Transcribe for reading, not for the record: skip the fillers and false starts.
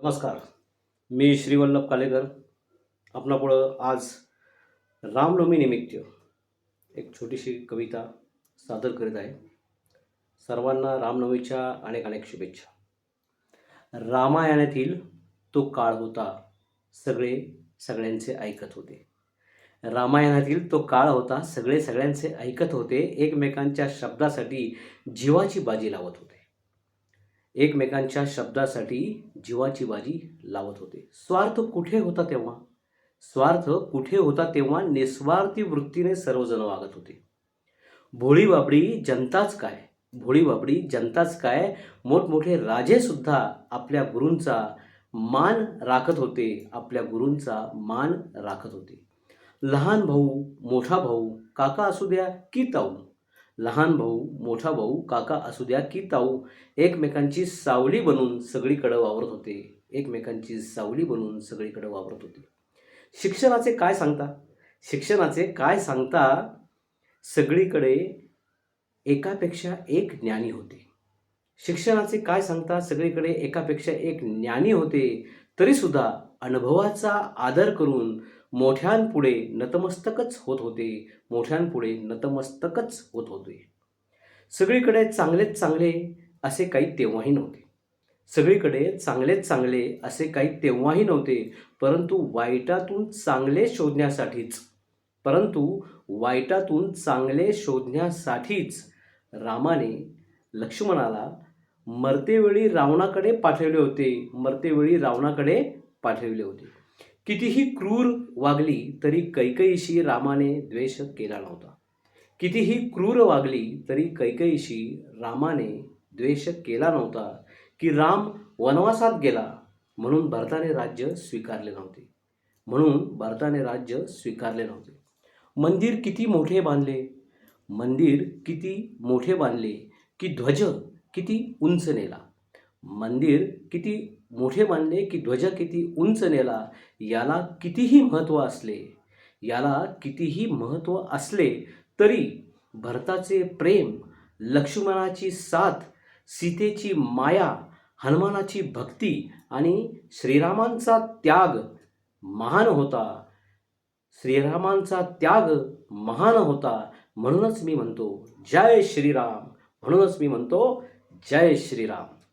नमस्कार. मी श्रीवल्लभ कालेकर आपणापुढं आज रामनवमीनिमित्त एक छोटीशी कविता सादर करीत आहे. सर्वांना रामनवमीच्या अनेक अनेक शुभेच्छा. रामायणातील तो काळ होता, सगळे सगळ्यांचे ऐकत होते. रामायणातील तो काळ होता, सगळे सगळ्यांचे ऐकत होते. एकमेकांच्या शब्दासाठी जीवाची बाजी लावत होते. एकमेकांच्या शब्दासाठी जीवाची बाजी लावत होते. स्वार्थ कुठे होता तेव्हा? स्वार्थ कुठे होता तेव्हा? निस्वार्थी वृत्तीने सर्वजण वागत होते. भोळी बाबडी जनताच काय, भोळी बाबडी जनताच काय, मोठमोठे राजे सुद्धा आपल्या गुरूंचा मान राखत होते, आपल्या गुरूंचा मान राखत होते. लहान भाऊ, मोठा भाऊ, काका असू द्या की ताऊ, लहान भाऊ, मोठा भाऊ, काका असू द्या की ताऊ, एकमेकांची सावली बनून सगळीकडे वावरत होते. एकमेकांची सावली बनून सगळीकडे वावरत होते. शिक्षणाचे काय सांगता? शिक्षणाचे काय सांगता? सगळीकडे एकापेक्षा एक ज्ञानी होते. शिक्षणाचे काय सांगता? सगळीकडे एकापेक्षा एक ज्ञानी होते. तरीसुद्धा अनुभवाचा आदर करून मोठ्यांपुढे नतमस्तकच होत होते. मोठ्यांपुढे नतमस्तकच होत होते. सगळीकडे चांगलेच चांगले असे काही तेव्हाही नव्हते. सगळीकडे चांगलेच चांगले असे काही तेव्हाही नव्हते. परंतु वाईटातून चांगले शोधण्यासाठीच रामाने लक्ष्मणाला मरतेवेळी रावणाकडे पाठवले होते. कितीही क्रूर वागली तरी कैकेयीशी रामाने द्वेष केला नव्हता. कितीही क्रूर वागली तरी कैकेयीशी रामाने द्वेष केला नव्हता. की राम वनवासात गेला म्हणून भरताने राज्य स्वीकारले नव्हते. मंदिर किती मोठे बांधले की ध्वज किती उंच नेला. मंदिर किती मोठे बांधले की ध्वज किती उंच नेला. याला कितीही महत्त्व असले तरी भरताचे प्रेम, लक्ष्मणाची साथ, सीतेची माया, हनुमानाची भक्ती आणि श्रीरामांचा त्याग महान होता. म्हणूनच मी म्हणतो जय श्रीराम.